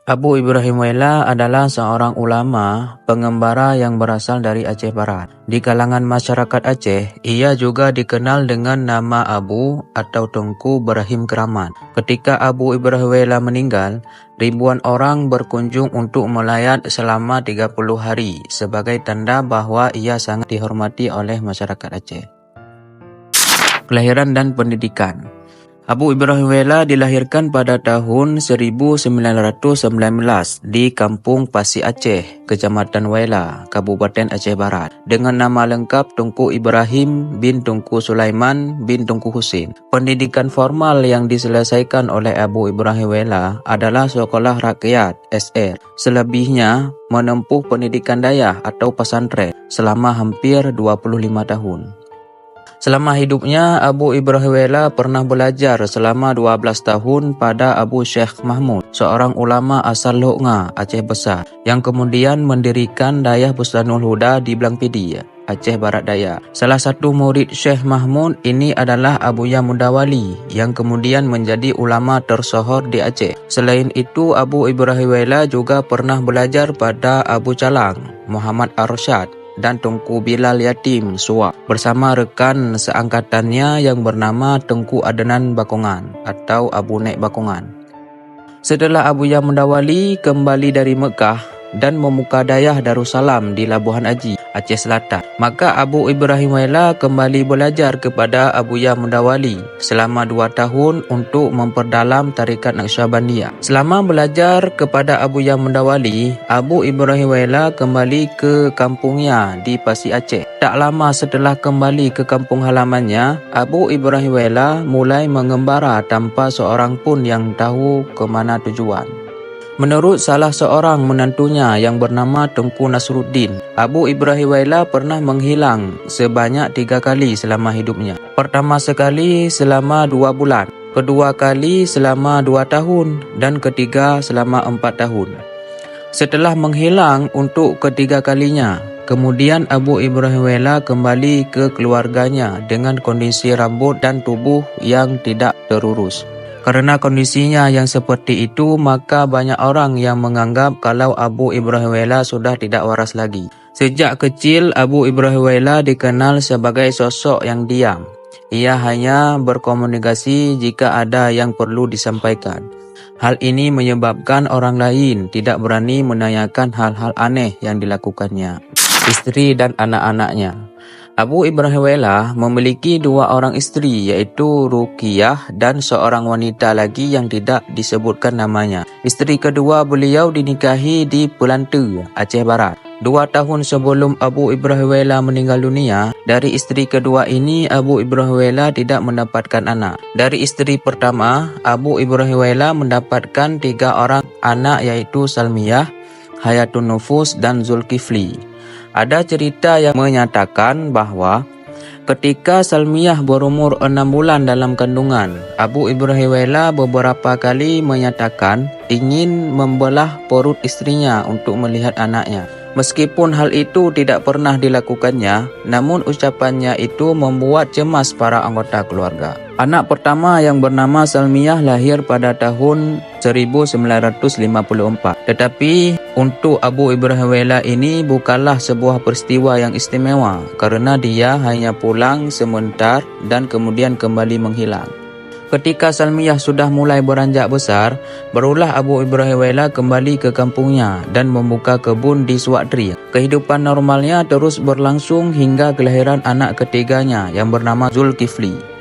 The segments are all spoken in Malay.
Abu Ibrahim Wela adalah seorang ulama pengembara yang berasal dari Aceh Barat. Di kalangan masyarakat Aceh, ia juga dikenal dengan nama Abu atau Tunku Ibrahim Keramat. Ketika Abu Ibrahim Wela meninggal, ribuan orang berkunjung untuk melayat selama 30 hari sebagai tanda bahwa ia sangat dihormati oleh masyarakat Aceh. Kelahiran dan pendidikan. Abu Ibrahim Wela dilahirkan pada tahun 1919 di Kampung Pasir Aceh, Kecamatan Wela, Kabupaten Aceh Barat, dengan nama lengkap Tunku Ibrahim bin Tunku Sulaiman bin Tunku Husin. Pendidikan formal yang diselesaikan oleh Abu Ibrahim Wela adalah Sekolah Rakyat (SR). Selebihnya menempuh pendidikan dayah atau pesantren selama hampir 25 tahun. Selama hidupnya, Abu Ibrahim Wela pernah belajar selama 12 tahun pada Abu Syekh Mahmud, seorang ulama asal Loknga, Aceh Besar, yang kemudian mendirikan Dayah Bustanul Huda di Blangpidi, Aceh Barat Daya. Salah satu murid Syekh Mahmud ini adalah Abu Ya Mundawali, yang kemudian menjadi ulama tersohor di Aceh. Selain itu, Abu Ibrahim Wela juga pernah belajar pada Abu Calang, Muhammad Arsyad, dan Tunku Bilal Yatim Suak bersama rekan seangkatannya yang bernama Tunku Adnan Bakongan atau Abu Nek Bakongan. Setelah Abu Ya Mundawali kembali dari Mekah dan memuka Dayah Darussalam di Labuhan Aji, Aceh Selatan, maka Abu Ibrahim Wela kembali belajar kepada Abu Ya Mundawali selama 2 tahun untuk memperdalam tarikat Naqsyabandiyah. Selama belajar kepada Abu Ya Mundawali, Abu Ibrahim Wela kembali ke kampungnya di Pasir Aceh. Tak lama setelah kembali ke kampung halamannya, Abu Ibrahim Wela mulai mengembara tanpa seorang pun yang tahu ke mana tujuan. Menurut salah seorang menantunya yang bernama Tunku Nasruddin, Abu Ibrahim Wela pernah menghilang sebanyak 3 kali selama hidupnya. Pertama sekali selama 2 bulan, kedua kali selama 2 tahun, dan ketiga selama 4 tahun. Setelah menghilang untuk ketiga kalinya, kemudian Abu Ibrahim Wela kembali ke keluarganya dengan kondisi rambut dan tubuh yang tidak terurus. Karena kondisinya yang seperti itu, maka banyak orang yang menganggap kalau Abu Ibrahim Wela sudah tidak waras lagi. Sejak kecil, Abu Ibrahim Wela dikenal sebagai sosok yang diam. Ia hanya berkomunikasi jika ada yang perlu disampaikan. Hal ini menyebabkan orang lain tidak berani menanyakan hal-hal aneh yang dilakukannya. Istri dan anak-anaknya. Abu Ibrahim Wela memiliki 2 orang istri, yaitu Ruqiyah dan seorang wanita lagi yang tidak disebutkan namanya. Istri kedua beliau dinikahi di Pelante, Aceh Barat. 2 tahun sebelum Abu Ibrahim Wela meninggal dunia, dari istri kedua ini Abu Ibrahim Wela tidak mendapatkan anak. Dari istri pertama, Abu Ibrahim Wela mendapatkan 3 orang anak, yaitu Salmiyah, Hayatun Nufus, dan Zulkifli. Ada cerita yang menyatakan bahwa ketika Salmiyah berumur 6 bulan dalam kandungan, Abu Ibrahim Wela beberapa kali menyatakan ingin membelah perut istrinya untuk melihat anaknya. Meskipun hal itu tidak pernah dilakukannya, namun ucapannya itu membuat cemas para anggota keluarga. Anak pertama yang bernama Salmiyah lahir pada tahun 1954. Tetapi untuk Abu Ibrahim Wela ini bukanlah sebuah peristiwa yang istimewa karena dia hanya pulang sebentar dan kemudian kembali menghilang. Ketika Salmiyah sudah mulai beranjak besar, barulah Abu Ibrahim Wela kembali ke kampungnya dan membuka kebun di Suwakdri. Kehidupan normalnya terus berlangsung hingga kelahiran anak ketiganya yang bernama Zulkifli.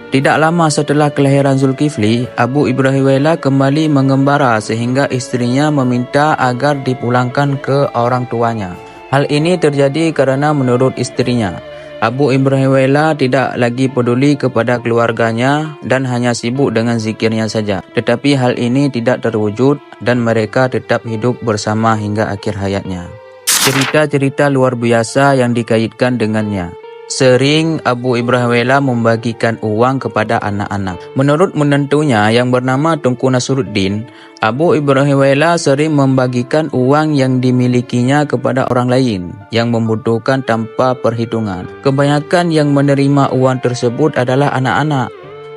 Tidak lama setelah kelahiran Zulkifli, Abu Ibrahim Wela kembali mengembara sehingga istrinya meminta agar dipulangkan ke orang tuanya. Hal ini terjadi karena menurut istrinya, Abu Ibrahim Wela tidak lagi peduli kepada keluarganya dan hanya sibuk dengan zikirnya saja. Tetapi hal ini tidak terwujud dan mereka tetap hidup bersama hingga akhir hayatnya. Cerita-cerita luar biasa yang dikaitkan dengannya. Sering Abu Ibrahim Wela membagikan uang kepada anak-anak. Menurut menantunya yang bernama Tunku Nasruddin, Abu Ibrahim Wela sering membagikan uang yang dimilikinya kepada orang lain yang membutuhkan tanpa perhitungan. Kebanyakan yang menerima uang tersebut adalah anak-anak.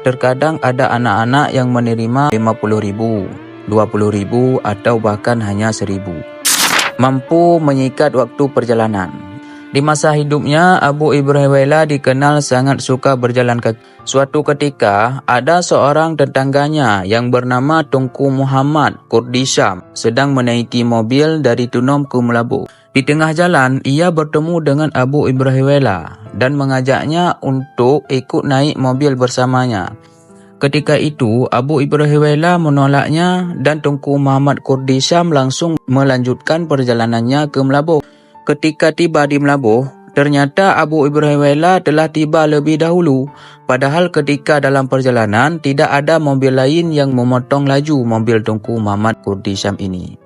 Terkadang ada anak-anak yang menerima 50.000, 20.000 atau bahkan hanya 1.000. Mampu menyikat waktu perjalanan. Di masa hidupnya, Abu Ibrahim Waila dikenal sangat suka berjalan kaki. Suatu ketika, ada seorang tetangganya yang bernama Tunku Muhammad Kurdi Syam sedang menaiki mobil dari Tunom ke Melabuh. Di tengah jalan, ia bertemu dengan Abu Ibrahim Waila dan mengajaknya untuk ikut naik mobil bersamanya. Ketika itu, Abu Ibrahim Waila menolaknya dan Tunku Muhammad Kurdi Syam langsung melanjutkan perjalanannya ke Melabuh. Ketika tiba di Melabuh, ternyata Abu Ibrahim Waila telah tiba lebih dahulu. Padahal ketika dalam perjalanan, tidak ada mobil lain yang memotong laju mobil Tunku Muhammad Kurdi Syam ini.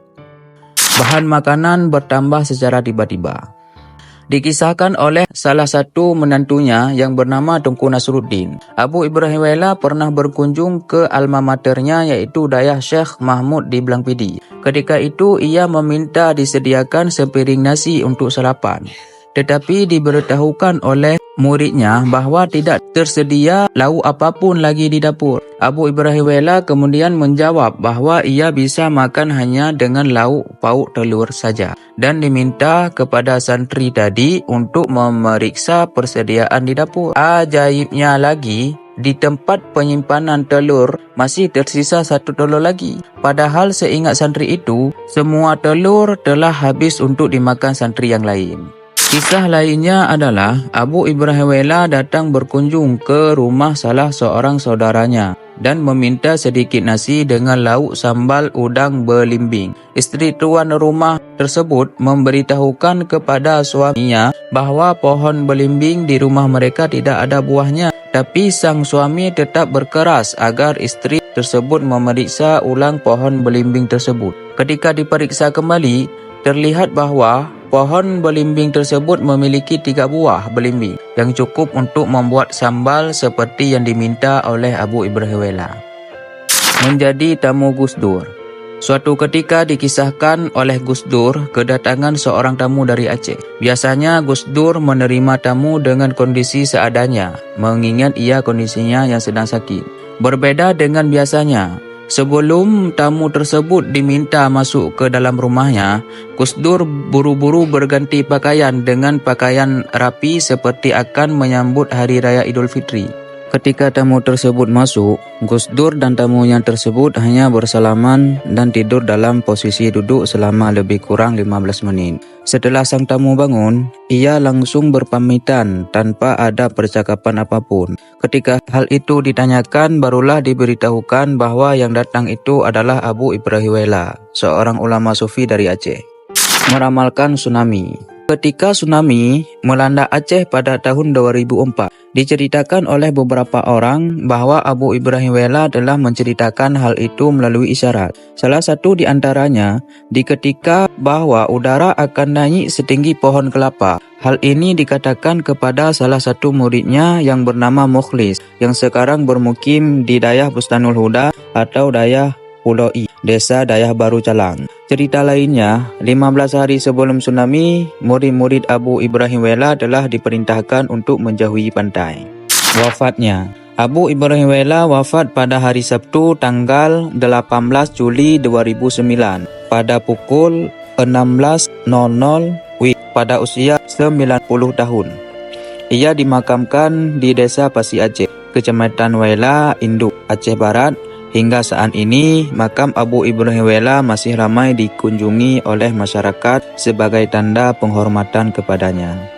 Bahan makanan bertambah secara tiba-tiba. Dikisahkan oleh salah satu menantunya yang bernama Tunku Nasruddin. Abu Ibrahim Waila pernah berkunjung ke alma maternya yaitu Dayah Syekh Mahmud di Blangpidi. Ketika itu ia meminta disediakan sepiring nasi untuk sarapan. Tetapi diberitahukan oleh muridnya bahawa tidak tersedia lauk apapun lagi di dapur. Abu Ibrahim Waila kemudian menjawab bahawa ia bisa makan hanya dengan lauk pauk telur saja dan diminta kepada santri tadi untuk memeriksa persediaan di dapur. Ajaibnya lagi, di tempat penyimpanan telur masih tersisa satu telur lagi. Padahal seingat santri itu, semua telur telah habis untuk dimakan santri yang lain. Kisah lainnya adalah Abu Ibrahim Waila datang berkunjung ke rumah salah seorang saudaranya dan meminta sedikit nasi dengan lauk sambal udang belimbing. Isteri tuan rumah tersebut memberitahukan kepada suaminya bahawa pohon belimbing di rumah mereka tidak ada buahnya. Tapi sang suami tetap berkeras agar isteri tersebut memeriksa ulang pohon belimbing tersebut. Ketika diperiksa kembali, terlihat bahawa pohon belimbing tersebut memiliki 3 buah belimbing yang cukup untuk membuat sambal seperti yang diminta oleh Abu Ibrahim Waila. Menjadi tamu Gus Dur. Suatu ketika dikisahkan oleh Gus Dur kedatangan seorang tamu dari Aceh. Biasanya Gus Dur menerima tamu dengan kondisi seadanya, mengingat ia kondisinya yang sedang sakit. Berbeda dengan biasanya, sebelum tamu tersebut diminta masuk ke dalam rumahnya, Gus Dur buru-buru berganti pakaian dengan pakaian rapi seperti akan menyambut Hari Raya Idul Fitri. Ketika tamu tersebut masuk, Gus Dur dan tamunya tersebut hanya bersalaman dan tidur dalam posisi duduk selama lebih kurang 15 menit. Setelah sang tamu bangun, ia langsung berpamitan tanpa ada percakapan apapun. Ketika hal itu ditanyakan, barulah diberitahukan bahawa yang datang itu adalah Abu Ibrahim Waila, seorang ulama sufi dari Aceh. Meramalkan tsunami. Ketika tsunami melanda Aceh pada tahun 2004, diceritakan oleh beberapa orang bahawa Abu Ibrahim Waila telah menceritakan hal itu melalui isyarat. Salah satu di antaranya, di ketika bahawa udara akan naik setinggi pohon kelapa. Hal ini dikatakan kepada salah satu muridnya yang bernama Mukhlis, yang sekarang bermukim di Dayah Bustanul Huda atau Dayah Pulau I, Desa Dayah Baru Calang. Cerita lainnya, 15 hari sebelum tsunami, murid-murid Abu Ibrahim Waila telah diperintahkan untuk menjauhi pantai. Wafatnya. Abu Ibrahim Waila wafat pada hari Sabtu tanggal 18 Juli 2009 pada pukul 16.00 WIB pada usia 90 tahun. Ia dimakamkan di Desa Pasi Aceh, Kecamatan Waila, Induk, Aceh Barat. Hingga saat ini, makam Abu Ibrahim Waila masih ramai dikunjungi oleh masyarakat sebagai tanda penghormatan kepadanya.